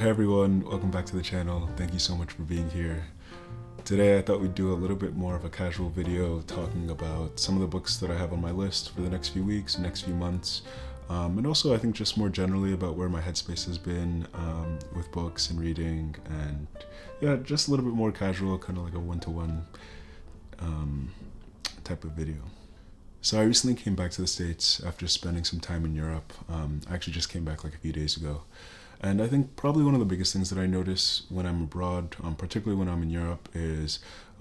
Hey everyone, welcome back to the channel. Thank you so much for being here. Today I thought we'd do a little bit more of a casual video talking about some of the books that I have on my list for the next few weeks, next few months, and also I think just more generally about where my headspace has been with books and reading, and yeah, just a little bit more casual, kind of like a one-to-one type of video. So I recently came back to the States after spending some time in Europe. I actually just came back like a few days ago. And I think probably one of the biggest things that I notice when I'm abroad, particularly when I'm in Europe, is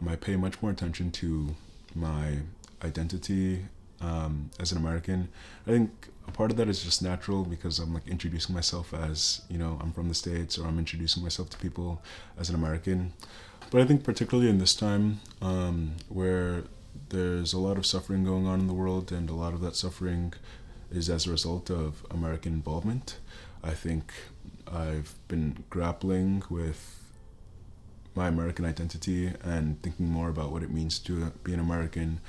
I pay much more attention to my identity as an American. I think a part of that is just natural because I'm like introducing myself as, I'm from the States, or I'm introducing myself to people as an American. But I think particularly in this time where there's a lot of suffering going on in the world, and a lot of that suffering is as a result of American involvement. I think I've been grappling with my American identity and thinking more about what it means to be an American,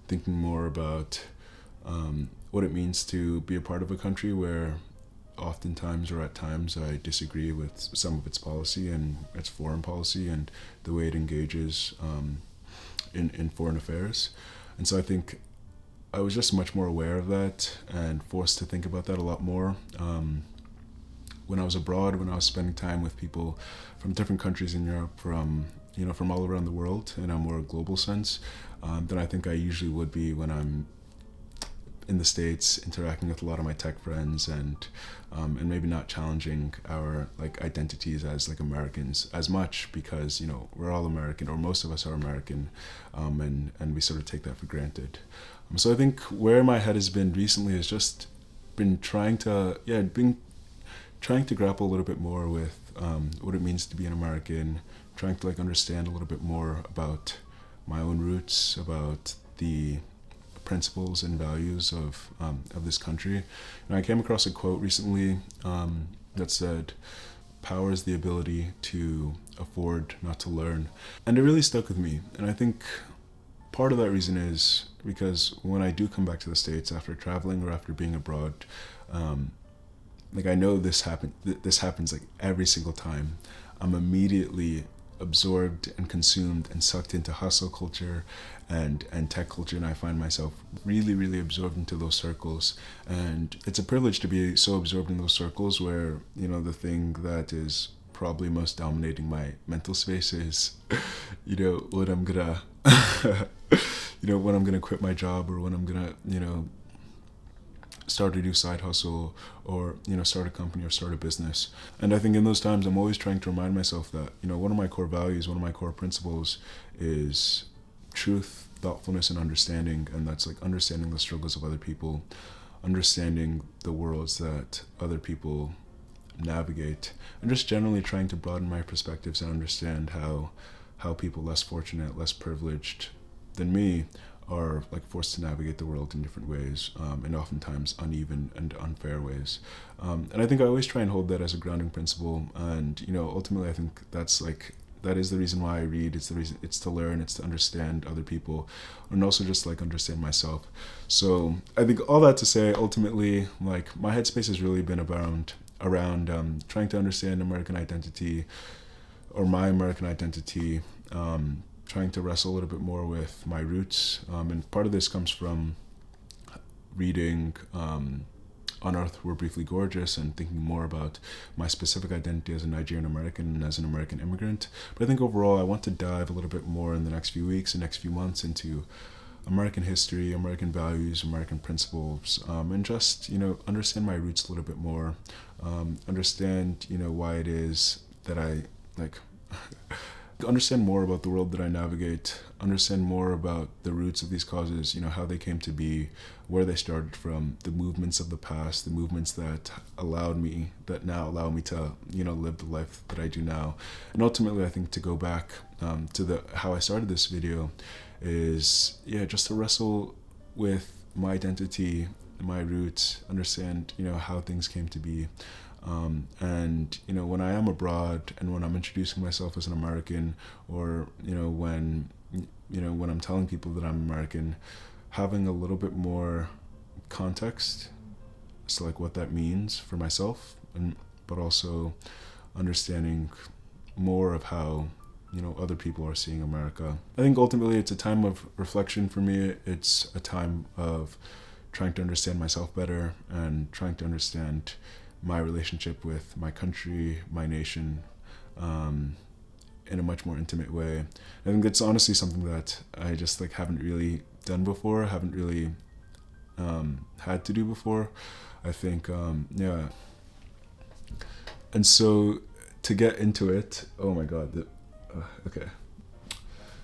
thinking more about what it means to be a part of a country where oftentimes or at times I disagree with some of its policy and its foreign policy and the way it engages in foreign affairs. And so I think I was just much more aware of that and forced to think about that a lot more. When I was abroad, when I was spending time with people from different countries in Europe, from all around the world in a more global sense, than I think I usually would be when I'm in the States, interacting with a lot of my tech friends, and maybe not challenging our identities as Americans as much, because we're all American, or most of us are American, and we sort of take that for granted. So I think where my head has been recently has just been trying to grapple a little bit more with what it means to be an American, trying to understand a little bit more about my own roots, about the principles and values of this country. And I came across a quote recently that said, "Power is the ability to afford not to learn," and it really stuck with me. And I think part of that reason is because when I do come back to the States after traveling or after being abroad, I know this happens every single time. I'm immediately absorbed and consumed and sucked into hustle culture and tech culture, and I find myself really, really absorbed into those circles. And it's a privilege to be so absorbed in those circles where, the thing that is probably most dominating my mental space is, when I'm gonna, when I'm gonna quit my job, or when I'm gonna, start a new side hustle, or start a company or start a business. And I think in those times I'm always trying to remind myself that one of my core values, one of my core principles is truth, thoughtfulness, and understanding. And that's understanding the struggles of other people, understanding the worlds that other people navigate, and just generally trying to broaden my perspectives and understand how people less fortunate, less privileged than me are forced to navigate the world in different ways, and oftentimes uneven and unfair ways. And I think I always try and hold that as a grounding principle. And ultimately I think that is the reason why I read. It's to learn, it's to understand other people, and also just understand myself. So I think all that to say, ultimately my headspace has really been around trying to understand American identity, or my American identity, trying to wrestle a little bit more with my roots. And part of this comes from reading On Earth We're Briefly Gorgeous, and thinking more about my specific identity as a Nigerian American and as an American immigrant. But I think overall I want to dive a little bit more in the next few weeks and next few months into American history, American values, American principles, and just, understand my roots a little bit more, understand, why it is that I understand more about the world that I navigate, understand more about the roots of these causes, how they came to be, where they started from, the movements of the past, the movements that now allow me to, live the life that I do now. And ultimately I think to go back to how I started this video is, just to wrestle with my identity, my roots, understand, how things came to be. And when I am abroad and when I'm introducing myself as an American, or when I'm telling people that I'm American, having a little bit more context as to what that means for myself, but also understanding more of how, other people are seeing America. I think ultimately it's a time of reflection for me. It's a time of trying to understand myself better and trying to understand my relationship with my country, my nation, in a much more intimate way. I think it's honestly something that I just haven't really done before, haven't really had to do before. I think, yeah. And so to get into it, oh my God, okay.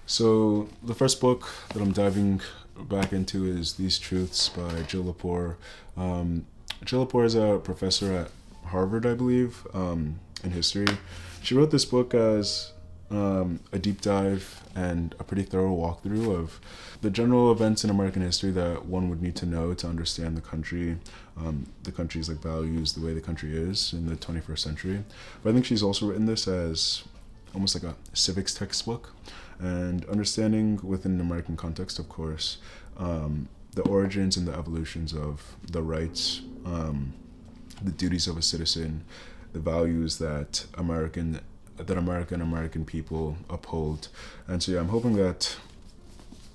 So the first book that I'm diving back into is These Truths by Jill Lepore. Jill Lepore is a professor at Harvard, I believe, in history. She wrote this book as a deep dive and a pretty thorough walkthrough of the general events in American history that one would need to know to understand the country's values, the way the country is in the 21st century. But I think she's also written this as almost like a civics textbook, and understanding within an American context, of course, the origins and the evolutions of the rights, the duties of a citizen, the values that American people uphold. And so yeah, I'm hoping that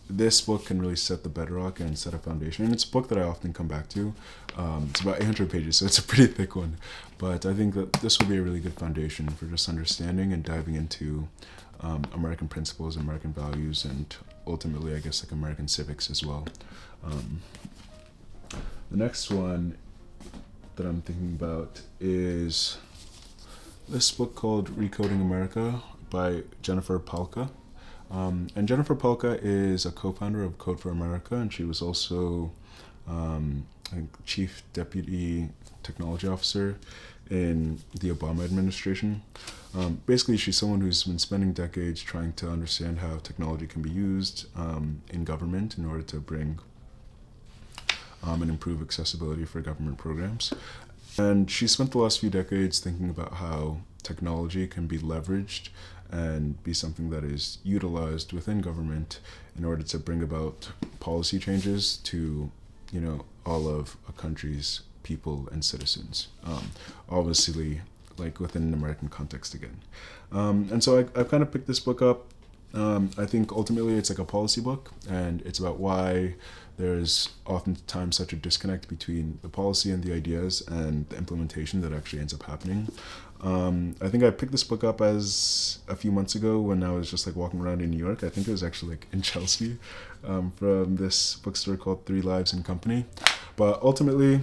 this book can really set the bedrock and set a foundation. And it's a book that I often come back to. It's about 800 pages, so it's a pretty thick one. But I think that this will be a really good foundation for just understanding and diving into American principles, American values, and ultimately, I guess, American civics as well. The next one that I'm thinking about is this book called Recoding America by Jennifer Pahlka. And Jennifer Pahlka is a co-founder of Code for America, and she was also Chief Deputy Technology Officer in the Obama administration. Basically, she's someone who's been spending decades trying to understand how technology can be used in government in order to bring and improve accessibility for government programs. And she spent the last few decades thinking about how technology can be leveraged and be something that is utilized within government in order to bring about policy changes to, all of a country's people and citizens. Obviously, within an American context again. And so I've kind of picked this book up. I think ultimately it's a policy book, and it's about why there's oftentimes such a disconnect between the policy and the ideas and the implementation that actually ends up happening. I think I picked this book up as a few months ago when I was just walking around in New York. I think it was actually in Chelsea, from this bookstore called 3 Lives and Company. But ultimately,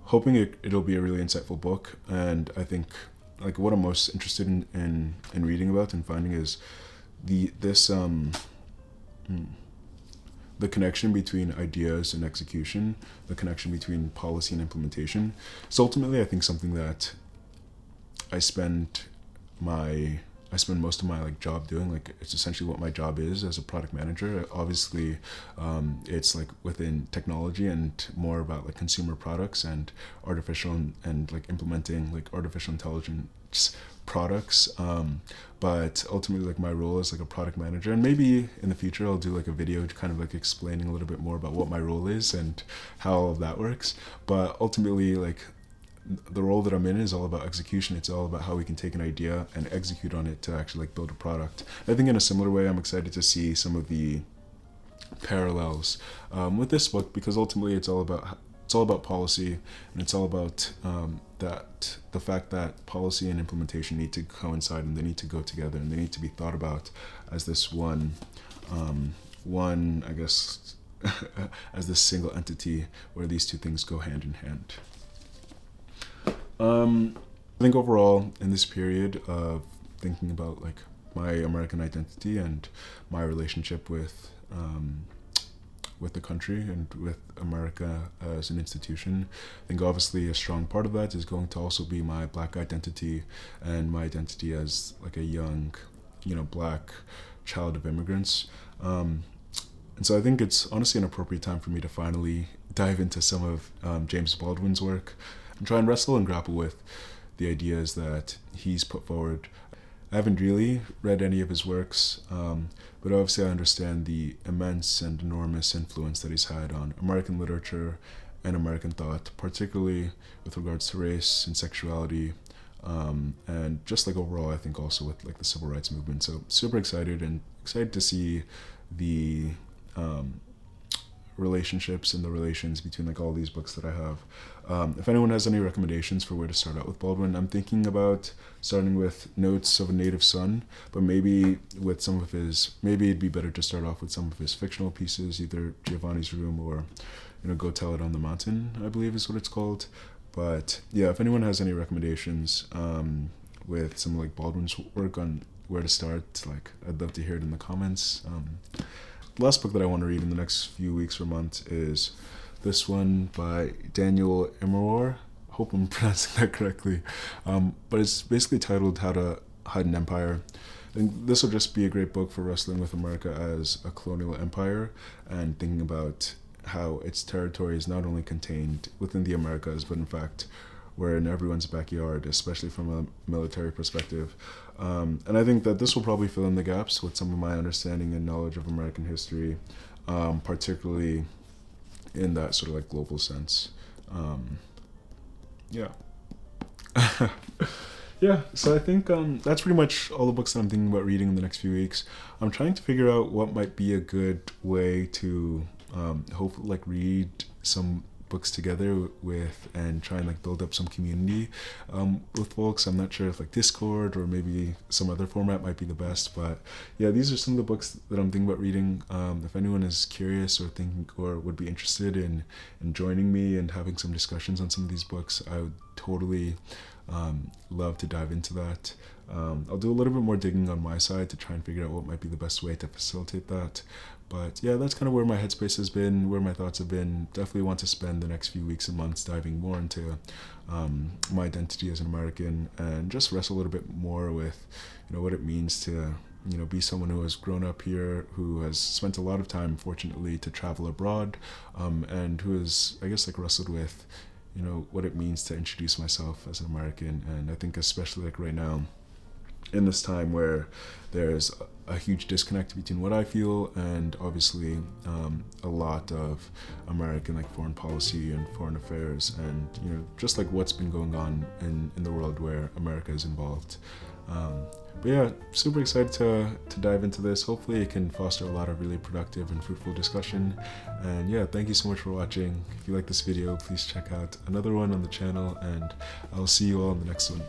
hoping it'll be a really insightful book. And I think what I'm most interested in reading about and finding is the connection between ideas and execution, the connection between policy and implementation. So ultimately, I think something that I spend most of my job doing. It's essentially what my job is as a product manager. Obviously, it's within technology and more about consumer products and artificial and implementing artificial intelligence products. But ultimately, my role is a product manager, and maybe in the future I'll do a video kind of explaining a little bit more about what my role is and how all of that works. But ultimately, the role that I'm in is all about execution. It's all about how we can take an idea and execute on it to actually build a product. I think in a similar way, I'm excited to see some of the parallels with this book, because ultimately it's all about policy, and it's all about the fact that policy and implementation need to coincide, and they need to go together, and they need to be thought about as this one I guess as this single entity where these two things go hand in hand. I think overall in this period of thinking about my American identity and my relationship with the country and with America as an institution, I think obviously a strong part of that is going to also be my Black identity and my identity as a young, Black child of immigrants. And so I think it's honestly an appropriate time for me to finally dive into some of James Baldwin's work and try and wrestle and grapple with the ideas that he's put forward. I haven't really read any of his works, but obviously I understand the immense and enormous influence that he's had on American literature and American thought, particularly with regards to race and sexuality, and just like overall, I think also with like the civil rights movement. So super excited and excited to see the relationships and the relations between like all these books that I have. If anyone has any recommendations for where to start out with Baldwin, I'm thinking about starting with Notes of a Native Son, but maybe with some of his, maybe it'd be better to start off with some of his fictional pieces, either Giovanni's Room or, you know, Go Tell It on the Mountain, I believe is what it's called. But yeah, if anyone has any recommendations with some like Baldwin's work on where to start, like I'd love to hear it in the comments. The last book that I want to read in the next few weeks or months is this one by Daniel Immerwahr. Hope I'm pronouncing that correctly. But it's basically titled How to Hide an Empire. And this will just be a great book for wrestling with America as a colonial empire and thinking about how its territory is not only contained within the Americas, but in fact we're in everyone's backyard, especially from a military perspective. And I think that this will probably fill in the gaps with some of my understanding and knowledge of American history, particularly in that sort of like global sense. Yeah. Yeah, so I think that's pretty much all the books that I'm thinking about reading in the next few weeks. I'm trying to figure out what might be a good way to hopefully like read some books together with and try and like build up some community with folks. I'm not sure if like Discord or maybe some other format might be the best, but yeah, these are some of the books that I'm thinking about reading. If anyone is curious or thinking or would be interested in joining me and having some discussions on some of these books, I would totally love to dive into that. I'll do a little bit more digging on my side to try and figure out what might be the best way to facilitate that. But yeah, that's kind of where my headspace has been, where my thoughts have been. Definitely want to spend the next few weeks and months diving more into my identity as an American and just wrestle a little bit more with, you know, what it means to, you know, be someone who has grown up here, who has spent a lot of time, fortunately, to travel abroad, and who has, I guess, like wrestled with, you know, what it means to introduce myself as an American. And I think especially like right now, in this time where there's a huge disconnect between what I feel and obviously a lot of American like foreign policy and foreign affairs and, you know, just like what's been going on in the world where America is involved. But yeah, super excited to dive into this. Hopefully it can foster a lot of really productive and fruitful discussion. And yeah, thank you so much for watching. If you like this video, please check out another one on the channel and I'll see you all in the next one.